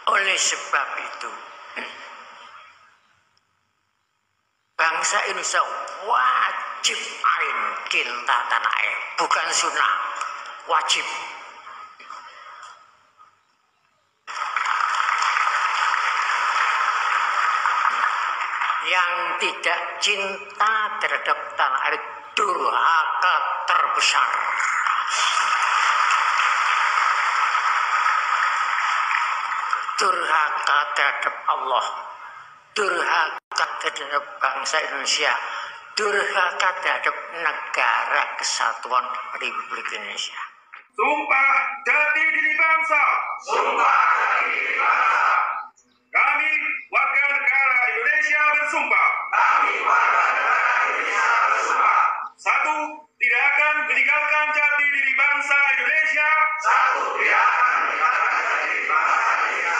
Oleh sebab itu, bangsa Indonesia wajib ain cinta tanah air, bukan sunnah, wajib. Yang tidak cinta terhadap tanah air durhaka terbesar. Durhaka terhadap Allah, durhaka terhadap bangsa Indonesia, durhaka terhadap negara kesatuan Republik Indonesia. Sumpah jati diri bangsa. Sumpah jati diri bangsa. Kami warga negara Indonesia bersumpah. Kami warga negara Indonesia bersumpah. 1. Tidak akan meninggalkan jati diri bangsa Indonesia. 1. Tidak akan meninggalkan jati diri bangsa Indonesia.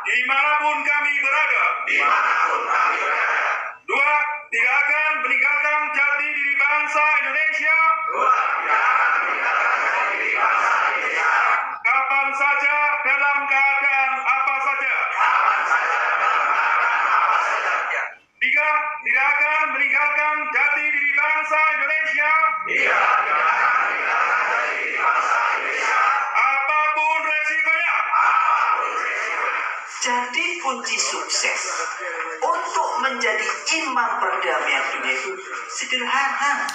Dimanapun kami berada. Dimanapun kami berada. 2. Tidak akan meninggalkan jati diri bangsa Indonesia. 2. Tidak akan meninggalkan jati diri bangsa Indonesia. Kapan saja, dalam keadaan apa saja. Kapan saja, dalam keadaan apa saja. 3. Tidak akan meninggalkan jati diri bangsa Indonesia. 3. Tidak akan meninggalkan jati diri bangsa Indonesia. Apapun resikonya. Apapun resikonya. Jadi kunci sukses untuk menjadi imam perdamaian dunia itu sederhana,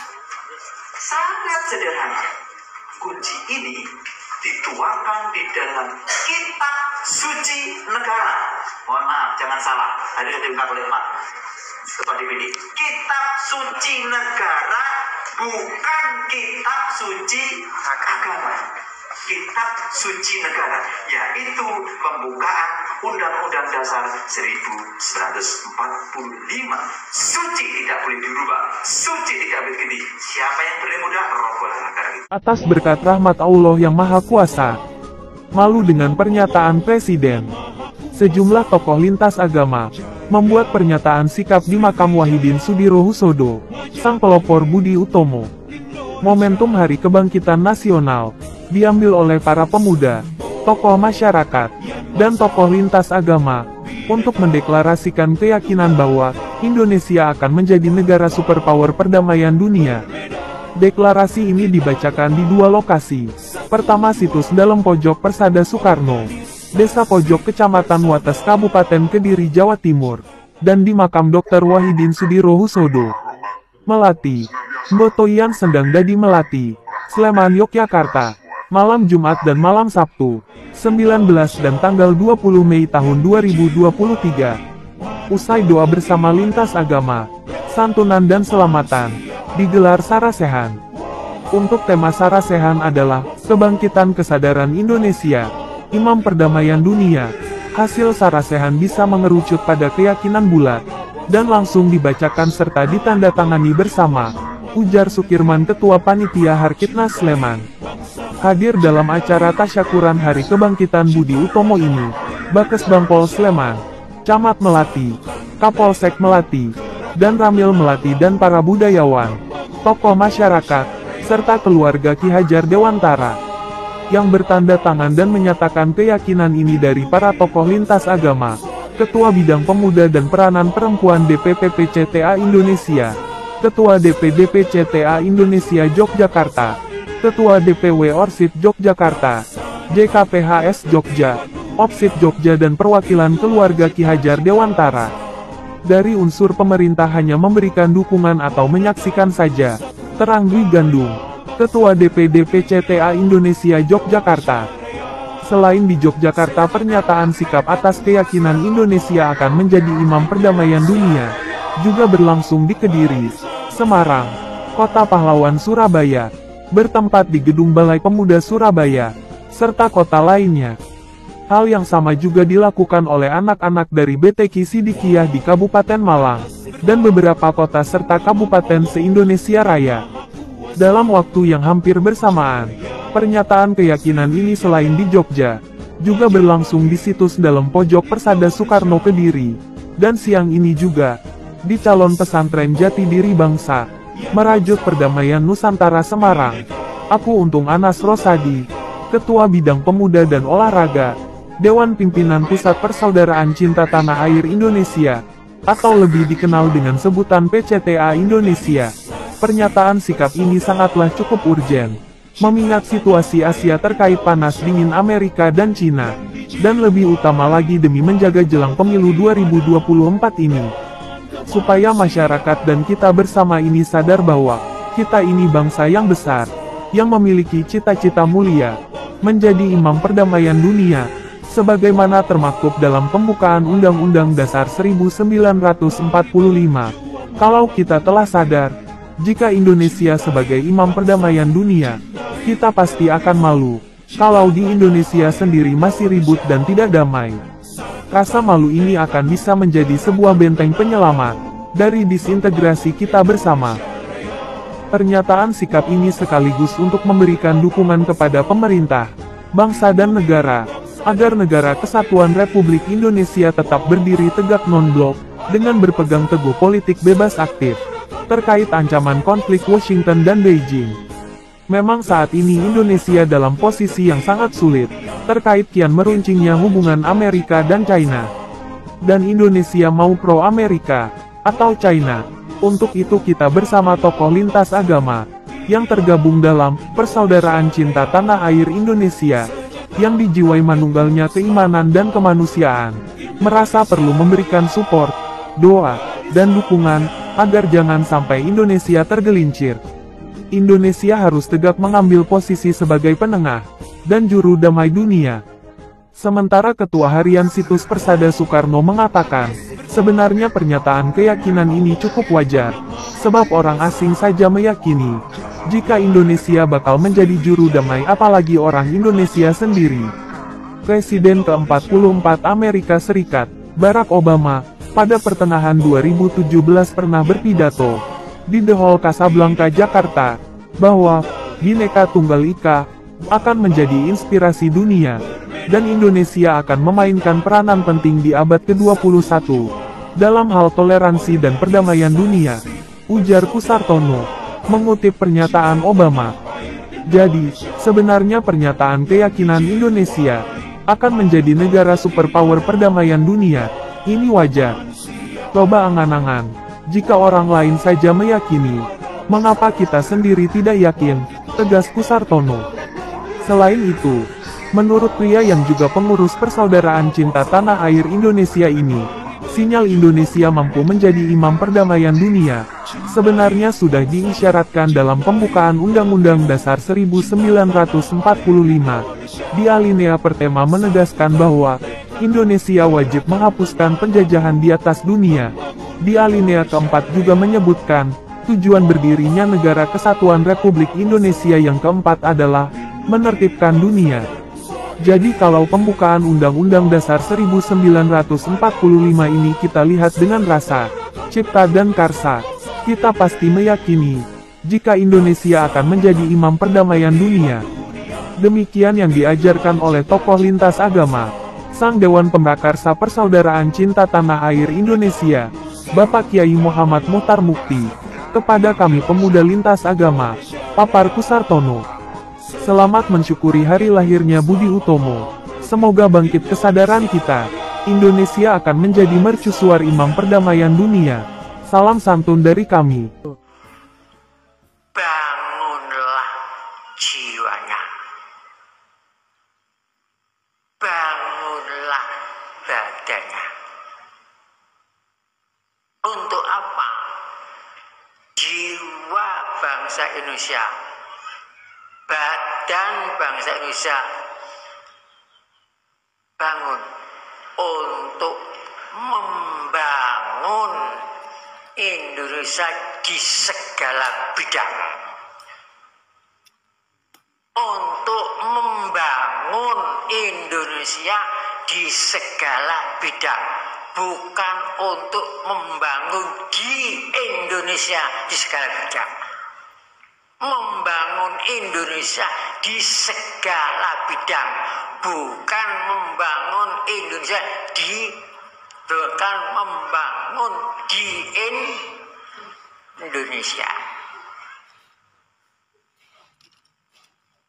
sangat sederhana. Kunci ini dituangkan di dalam kitab suci negara. Mohon maaf, jangan salah. Ada yang dibuka oleh Pak Ketua DPD. Kitab suci negara, bukan kitab suci agama. Kitab suci negara, yaitu pembukaan Undang-Undang Dasar 1945. Suci tidak boleh dirubah, suci tidak boleh ganti. Siapa yang boleh mudah? Robohlah negara itu. Atas berkat rahmat Allah yang Maha Kuasa. Malu dengan pernyataan Presiden. Sejumlah tokoh lintas agama membuat pernyataan sikap di makam Wahidin Sudirohusodo, sang pelopor Budi Utomo. Momentum Hari Kebangkitan Nasional diambil oleh para pemuda, tokoh masyarakat, dan tokoh lintas agama untuk mendeklarasikan keyakinan bahwa Indonesia akan menjadi negara superpower perdamaian dunia. Deklarasi ini dibacakan di dua lokasi. Pertama, situs dalam pojok Persada Soekarno, Desa Pojok Kecamatan Wates Kabupaten Kediri Jawa Timur, dan di makam Dr. Wahidin Sudirohusodo, Melati, Mbotoyan Sendang Dadi Melati, Sleman Yogyakarta, malam Jumat dan malam Sabtu, 19 dan tanggal 20 Mei tahun 2023. Usai doa bersama lintas agama, santunan dan selamatan, digelar sarasehan. Untuk tema sarasehan adalah kebangkitan kesadaran Indonesia, imam perdamaian dunia. Hasil sarasehan bisa mengerucut pada keyakinan bulat, dan langsung dibacakan serta ditandatangani bersama, ujar Sukirman Ketua Panitia Harkitnas Sleman. Hadir dalam acara tasyakuran Hari Kebangkitan Budi Utomo ini, Bakes Bangpol Sleman, Camat Melati, Kapolsek Melati, dan Ramil Melati dan para budayawan, tokoh masyarakat, serta keluarga Ki Hajar Dewantara, yang bertanda tangan dan menyatakan keyakinan ini dari para tokoh lintas agama, Ketua Bidang Pemuda dan Peranan Perempuan DPP PCTA Indonesia, Ketua DPD PCTA Indonesia Yogyakarta, Ketua DPW Orsit Yogyakarta, JKPHS Jogja, Opsit Jogja dan perwakilan keluarga Ki Hajar Dewantara. Dari unsur pemerintah hanya memberikan dukungan atau menyaksikan saja, terang Dwi Gandung, Ketua DPD PCTA Indonesia Yogyakarta. Selain di Yogyakarta, pernyataan sikap atas keyakinan Indonesia akan menjadi imam perdamaian dunia juga berlangsung di Kediri, Semarang, Kota Pahlawan Surabaya, bertempat di Gedung Balai Pemuda Surabaya, serta kota lainnya. Hal yang sama juga dilakukan oleh anak-anak dari BTQ Sidikiyah di Kabupaten Malang, dan beberapa kota serta kabupaten se-Indonesia Raya. Dalam waktu yang hampir bersamaan, pernyataan keyakinan ini selain di Jogja, juga berlangsung di situs dalam pojok Persada Soekarno Kediri, dan siang ini juga, di calon pesantren Jati Diri Bangsa, Merajut Perdamaian Nusantara Semarang. Aku Untung Anas Rosadi, Ketua Bidang Pemuda dan Olahraga, Dewan Pimpinan Pusat Persaudaraan Cinta Tanah Air Indonesia, atau lebih dikenal dengan sebutan PCTA Indonesia. Pernyataan sikap ini sangatlah cukup urgen, mengingat situasi Asia terkait panas dingin Amerika dan Cina, dan lebih utama lagi demi menjaga jelang pemilu 2024 ini. Supaya masyarakat dan kita bersama ini sadar bahwa kita ini bangsa yang besar, yang memiliki cita-cita mulia, menjadi imam perdamaian dunia, sebagaimana termaktub dalam pembukaan Undang-Undang Dasar 1945. Kalau kita telah sadar, jika Indonesia sebagai imam perdamaian dunia, kita pasti akan malu, kalau di Indonesia sendiri masih ribut dan tidak damai. Rasa malu ini akan bisa menjadi sebuah benteng penyelamat dari disintegrasi kita bersama. Pernyataan sikap ini sekaligus untuk memberikan dukungan kepada pemerintah, bangsa dan negara, agar Negara Kesatuan Republik Indonesia tetap berdiri tegak non-blok, dengan berpegang teguh politik bebas aktif, terkait ancaman konflik Washington dan Beijing. Memang saat ini Indonesia dalam posisi yang sangat sulit, terkait kian meruncingnya hubungan Amerika dan China. Dan Indonesia mau pro-Amerika, atau China. Untuk itu kita bersama tokoh lintas agama, yang tergabung dalam Persaudaraan Cinta Tanah Air Indonesia, yang dijiwai manunggalnya keimanan dan kemanusiaan, merasa perlu memberikan support, doa, dan dukungan, agar jangan sampai Indonesia tergelincir. Indonesia harus tegak mengambil posisi sebagai penengah, dan juru damai dunia. Sementara Ketua Harian Situs Persada Soekarno mengatakan, sebenarnya pernyataan keyakinan ini cukup wajar, sebab orang asing saja meyakini, jika Indonesia bakal menjadi juru damai apalagi orang Indonesia sendiri. Presiden ke-44 Amerika Serikat, Barack Obama, pada pertengahan 2017 pernah berpidato di The Hall Casablanca, Jakarta, bahwa Bhinneka Tunggal Ika akan menjadi inspirasi dunia, dan Indonesia akan memainkan peranan penting di abad ke-21 dalam hal toleransi dan perdamaian dunia, ujar Kusartono, mengutip pernyataan Obama. Jadi, sebenarnya pernyataan keyakinan Indonesia akan menjadi negara superpower perdamaian dunia, ini wajar. Coba angan-angan, jika orang lain saja meyakini, mengapa kita sendiri tidak yakin, tegas Kusartono. Selain itu, menurut pria yang juga pengurus Persaudaraan Cinta Tanah Air Indonesia ini, sinyal Indonesia mampu menjadi imam perdamaian dunia, sebenarnya sudah diisyaratkan dalam pembukaan Undang-Undang Dasar 1945. Di alinea pertama menegaskan bahwa Indonesia wajib menghapuskan penjajahan di atas dunia. Di alinea keempat juga menyebutkan, tujuan berdirinya Negara Kesatuan Republik Indonesia yang keempat adalah menertibkan dunia. Jadi kalau pembukaan Undang-Undang Dasar 1945 ini kita lihat dengan rasa cipta dan karsa, kita pasti meyakini, jika Indonesia akan menjadi imam perdamaian dunia. Demikian yang diajarkan oleh tokoh lintas agama, Sang Dewan Pemrakarsa Persaudaraan Cinta Tanah Air Indonesia, Bapak Kiai Muhammad Muchtar Mukti, kepada kami pemuda lintas agama, papar Kusartono. Selamat mensyukuri hari lahirnya Budi Utomo. Semoga bangkit kesadaran kita, Indonesia akan menjadi mercusuar imam perdamaian dunia. Salam santun dari kami. Bangunlah jiwanya. Bangunlah badannya. Untuk apa? Jiwa bangsa Indonesia, badan bangsa Indonesia bangun untuk membangun Indonesia di segala bidang. Untuk membangun Indonesia di segala bidang, bukan untuk membangun di Indonesia di segala bidang. Membangun Indonesia di segala bidang, bukan membangun Indonesia bukan membangun di Indonesia.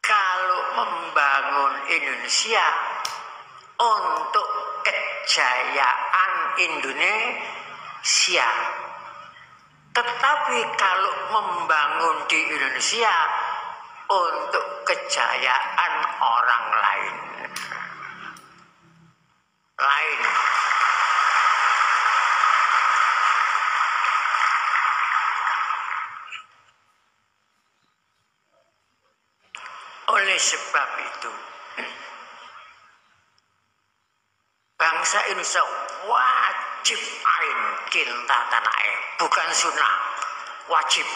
Kalau membangun Indonesia untuk kejayaan Indonesia. Tetapi kalau membangun di Indonesia untuk kejayaan orang lain. Oleh sebab itu, bangsa Indonesia wajib ain cinta tanah air, bukan sunnah, wajib.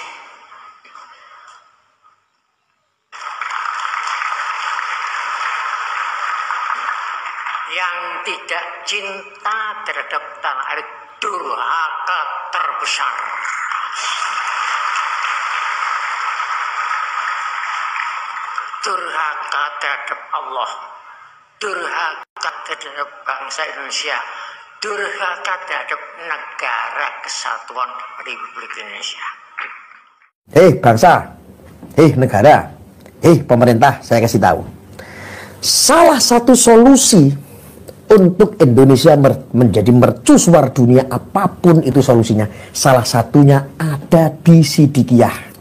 Yang tidak cinta terhadap tanah air durhaka terbesar. Durhaka terhadap Allah, durhaka terhadap bangsa Indonesia, durhaka terhadap negara kesatuan Republik Indonesia. Hei bangsa, hei negara, hei pemerintah, saya kasih tahu. Salah satu solusi untuk Indonesia menjadi mercusuar dunia, apapun itu solusinya, salah satunya ada di Sidikiyah,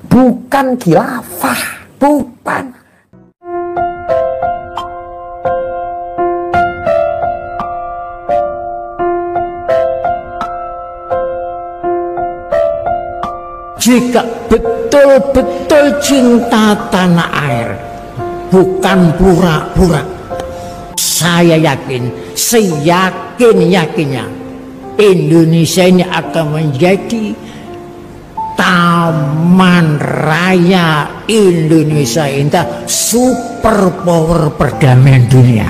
bukan khilafah. Bukan. Jika betul-betul cinta tanah air, bukan pura-pura, saya yakin, seyakin-yakinnya Indonesia ini akan menjadi Taman Raya Indonesia Indah, super power perdamaian dunia.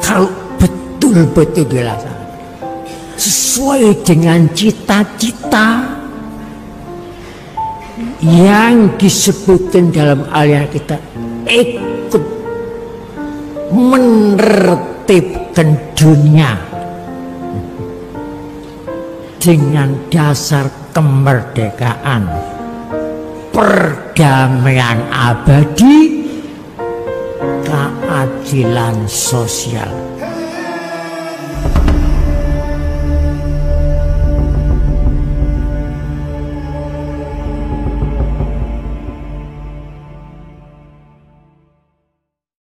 Kalau betul-betul dilaksanakan sesuai dengan cita-cita yang disebutkan dalam ayat kita, ikut menertibkan dunia dengan dasar kemerdekaan, perdamaian abadi, keadilan sosial.